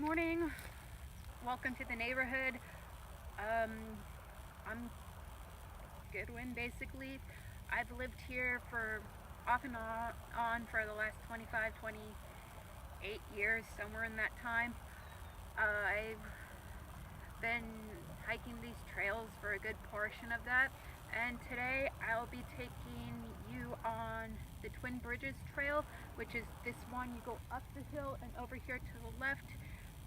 morning. Welcome to the neighborhood. I'm Goodwin, basically. I've lived here for off and on for the last 25, 28 years, somewhere in that time. I've been hiking these trails for a good portion of that, and today I'll be taking you on the Twin Bridges Trail, which is this one. You go up the hill and over here to the left.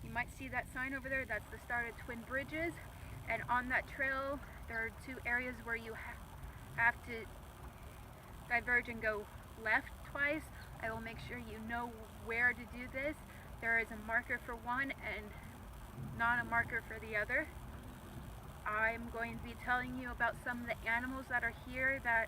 You might see that sign over there. That's the start of Twin Bridges. And on that trail, there are two areas where you have to diverge and go left twice. I will make sure you know where to do this. There is a marker for one and not a marker for the other. I'm going to be telling you about some of the animals that are here that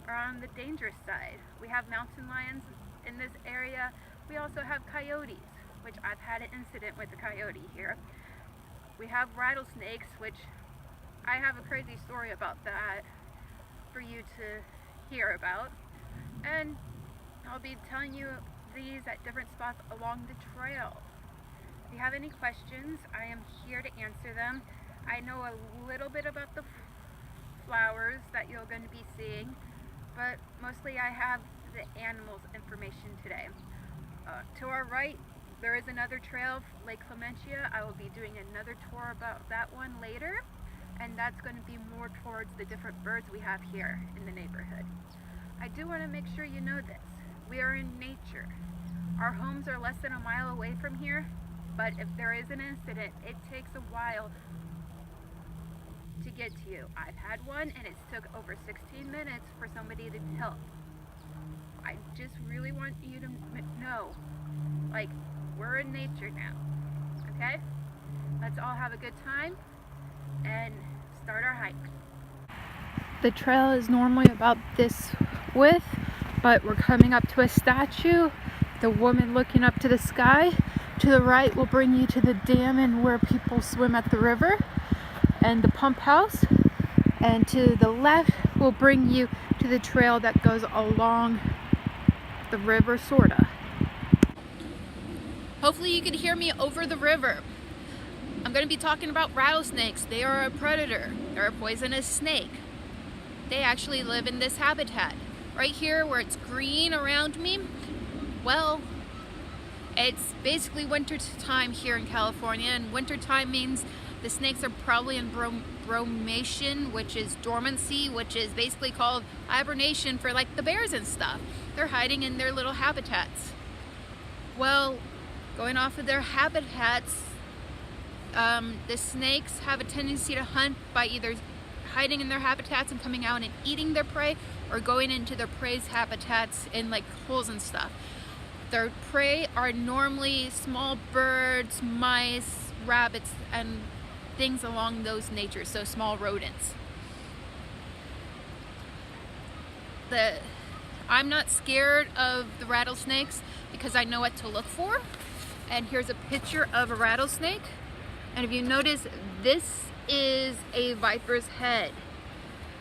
are on the dangerous side. We have mountain lions in this area. We also have coyotes, which I've had an incident with a coyote here. We have rattlesnakes, which I have a crazy story about that for you to hear about. And I'll be telling you these at different spots along the trail. If you have any questions, I am here to answer them. I know a little bit about the flowers that you're going to be seeing, but mostly I have the animals information today. To our right, there is another trail, Lake Clementia. I will be doing another tour about that one later, and that's going to be more towards the different birds we have here in the neighborhood. I do want to make sure you know this. We are in nature. Our homes are less than a mile away from here, but if there is an incident, it takes a while to get to you. I've had one, and it took over 16 minutes for somebody to help. I just really want you to know, like, we're in nature now, okay? Let's all have a good time and start our hike. The trail is normally about this width, but we're coming up to a statue, the woman looking up to the sky. To the right will bring you to the dam and where people swim at the river and the pump house. And to the left will bring you to the trail that goes along the river, sorta. Hopefully you can hear me over the river. I'm going to be talking about rattlesnakes. They are a predator. They're a poisonous snake. They actually live in this habitat. Right here where it's green around me, well, it's basically winter time here in California, and winter time means the snakes are probably in brumation, which is dormancy, which is basically called hibernation for like the bears and stuff. They're hiding in their little habitats. Well, going off of their habitats, the snakes have a tendency to hunt by either hiding in their habitats and coming out and eating their prey, or going into their prey's habitats in like holes and stuff. Their prey are normally small birds, mice, rabbits, and things along those natures, so small rodents. I'm not scared of the rattlesnakes because I know what to look for. And here's a picture of a rattlesnake. And if you notice, this is a viper's head.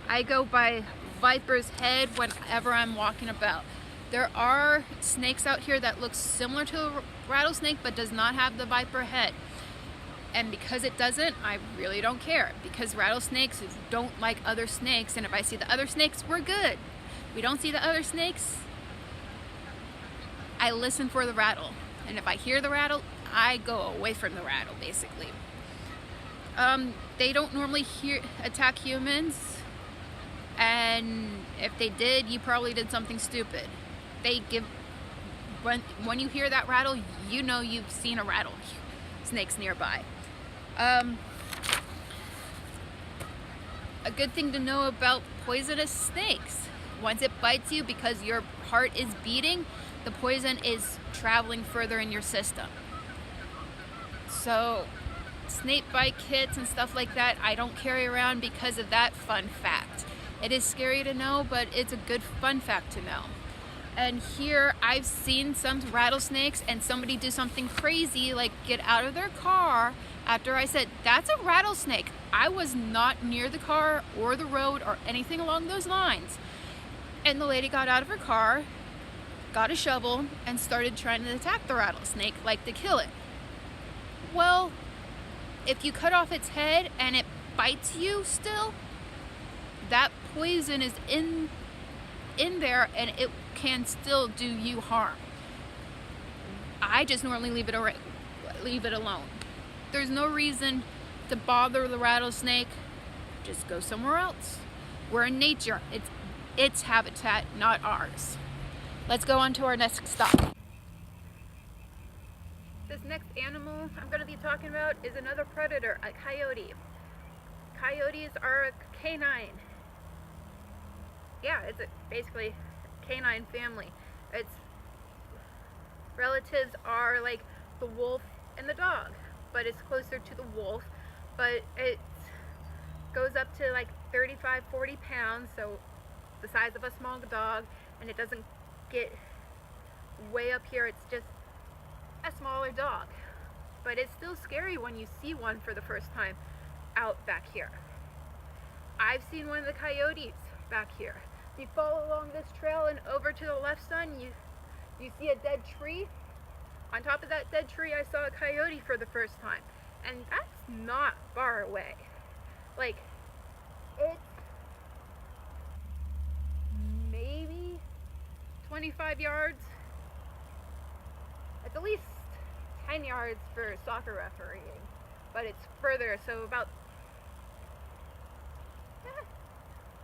I go by viper's head whenever I'm walking about. There are snakes out here that look similar to a rattlesnake but does not have the viper head. And because it doesn't, I really don't care, because rattlesnakes don't like other snakes, and if I see the other snakes, we're good. If we don't see the other snakes, I listen for the rattle. And if I hear the rattle, I go away from the rattle, basically. They don't normally attack humans, and if they did, you probably did something stupid. When you hear that rattle, you know you've seen a rattlesnake nearby. A good thing to know about poisonous snakes: once it bites you, because your heart is beating, the poison is traveling further in your system. So snake bite kits and stuff like that, I don't carry around because of that fun fact. It is scary to know, but it's a good fun fact to know. And here I've seen some rattlesnakes and somebody do something crazy, like get out of their car after I said, "That's a rattlesnake." I was not near the car or the road or anything along those lines. And the lady got out of her car, got a shovel, and started trying to attack the rattlesnake, like to kill it. Well, if you cut off its head and it bites you still, that poison is in there and it can still do you harm. I just normally leave it alone. There's no reason to bother the rattlesnake. Just go somewhere else. We're in nature. It's its habitat, not ours. Let's go on to our next stop. This next animal I'm going to be talking about is another predator, a coyote. Coyotes are a canine. Yeah, it's basically a canine family. Its relatives are like the wolf and the dog, but it's closer to the wolf. But it goes up to like 35-40 pounds, so the size of a small dog, and it doesn't get way up here. It's just a smaller dog, but it's still scary when you see one for the first time out back here. I've seen one of the coyotes back here. If you follow along this trail and over to the left, son, you see a dead tree. On top of that dead tree, I saw a coyote for the first time, and that's not far away. Like, it's maybe 25 yards. It's at least 10 yards for soccer refereeing, but it's further, so about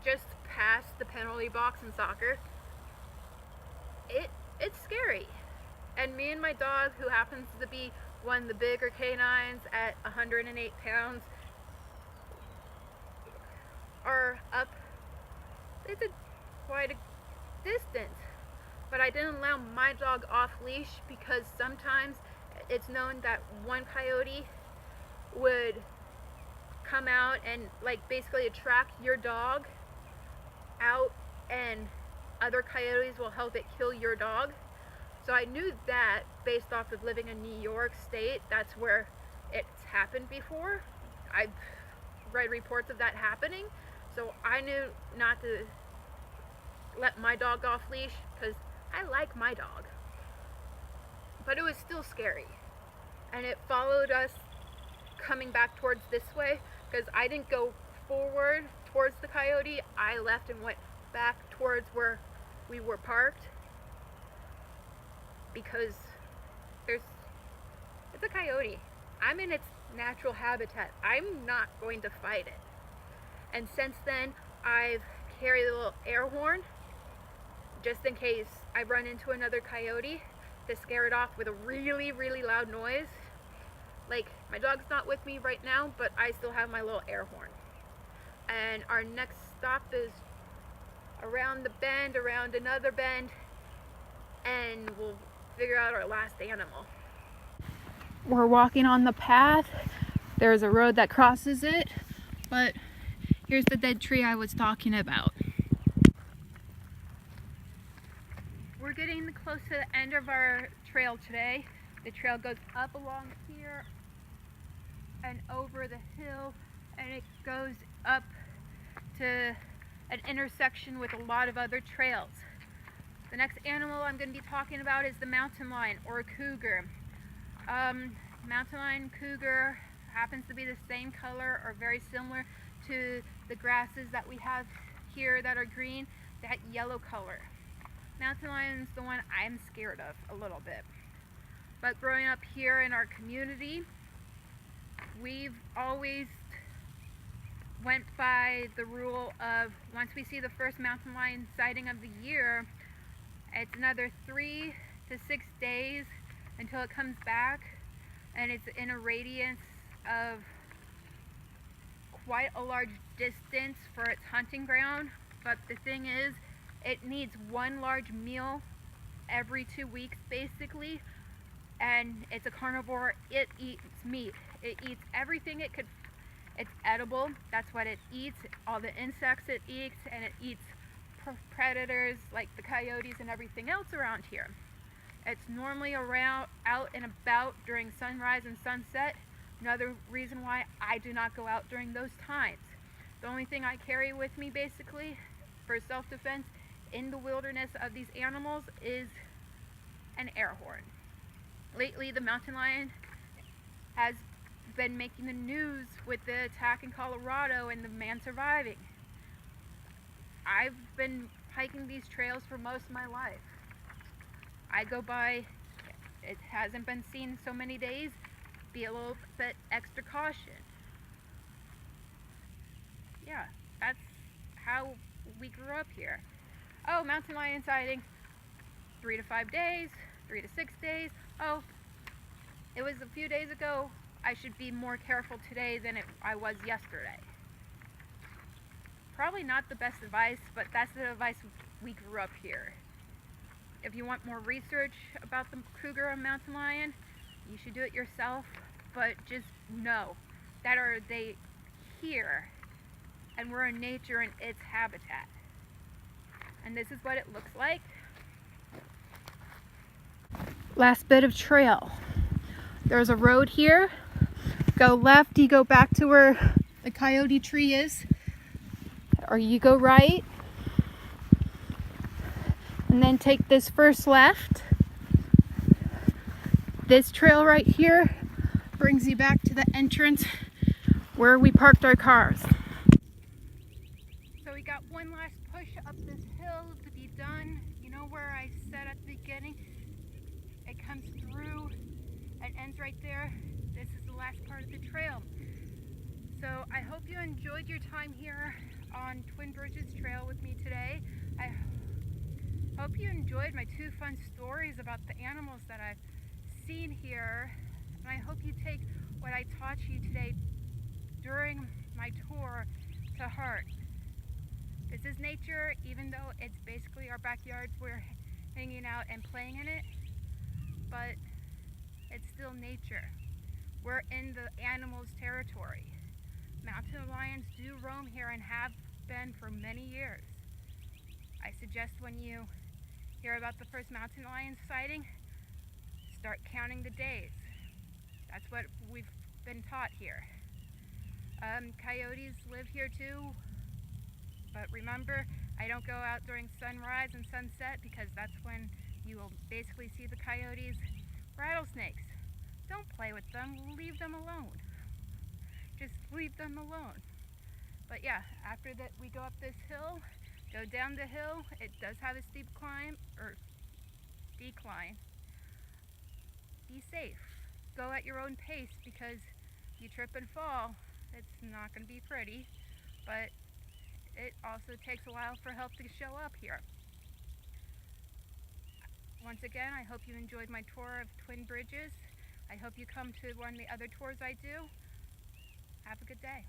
just past the penalty box in soccer. It's scary. And me and my dog, who happens to be one of the bigger canines at 108 pounds, are up, it's quite a distance. But I didn't allow my dog off leash because sometimes it's known that one coyote would come out and like basically attract your dog out, and other coyotes will help it kill your dog. So I knew that based off of living in New York State, that's where it's happened before. I've read reports of that happening, so I knew not to let my dog off leash because I like my dog. But it was still scary, and it followed us coming back towards this way because I didn't go forward towards the coyote. I left and went back towards where we were parked because it's a coyote. I'm in its natural habitat. I'm not going to fight it. And since then, I've carried a little air horn just in case I run into another coyote to scare it off with a really, really loud noise. Like, my dog's not with me right now, but I still have my little air horn. And our next stop is around the bend, around another bend, and we'll figure out our last animal. We're walking on the path. There's a road that crosses it, but here's the dead tree I was talking about. We're getting close to the end of our trail today. The trail goes up along here and over the hill, and it goes up to an intersection with a lot of other trails. The next animal I'm going to be talking about is the mountain lion, or cougar. Mountain lion, cougar happens to be the same color or very similar to the grasses that we have here that are green, that yellow color. Mountain lion is the one I'm scared of a little bit. But growing up here in our community, we've always went by the rule of once we see the first mountain lion sighting of the year, it's another 3 to 6 days until it comes back, and it's in a radius of quite a large distance for its hunting ground. But the thing is, it needs one large meal every 2 weeks basically, and it's a carnivore. It eats meat. It eats everything it could. It's edible. That's what it eats. All the insects it eats, and it eats predators like the coyotes and everything else around here. It's normally around out and about during sunrise and sunset. Another reason why I do not go out during those times. The only thing I carry with me basically for self-defense in the wilderness of these animals is an air horn. Lately, the mountain lion has been making the news with the attack in Colorado and the man surviving. I've been hiking these trails for most of my life. I go by, it hasn't been seen so many days, be a little bit extra caution. Yeah, that's how we grew up here. Oh, mountain lion sighting, 3 to 5 days, 3 to 6 days. Oh, it was a few days ago. I should be more careful today than I was yesterday. Probably not the best advice, but that's the advice we grew up here. If you want more research about the cougar and mountain lion, you should do it yourself, but just know that are they here, and we're in nature and its habitat. And this is what it looks like. Last bit of trail. There's a road here. Go left, you go back to where the coyote tree is, or you go right and then take this first left. This trail right here brings you back to the entrance where we parked our cars. So we got one last push up this hill to be done. You know where I said at the beginning, it comes through and ends right there. This is the last part of the trail. So I hope you enjoyed your time here on Twin Bridges Trail with me today. I hope you enjoyed my 2 fun stories about the animals that I've seen here. And I hope you take what I taught you today during my tour to heart. This is nature, even though it's basically our backyard. We're hanging out and playing in it, but it's still nature. We're in the animals' territory. Mountain lions do roam here and have been for many years. I suggest when you hear about the first mountain lion sighting, start counting the days. That's what we've been taught here. Coyotes live here too, but remember, I don't go out during sunrise and sunset because that's when you will basically see the coyotes. Rattlesnakes, don't play with them, leave them alone. Just leave them alone. But yeah, after that we go up this hill, go down the hill. It does have a steep climb, or decline. Be safe. Go at your own pace, because if you trip and fall, it's not going to be pretty, but it also takes a while for help to show up here. Once again, I hope you enjoyed my tour of Twin Bridges. I hope you come to one of the other tours I do. Have a good day.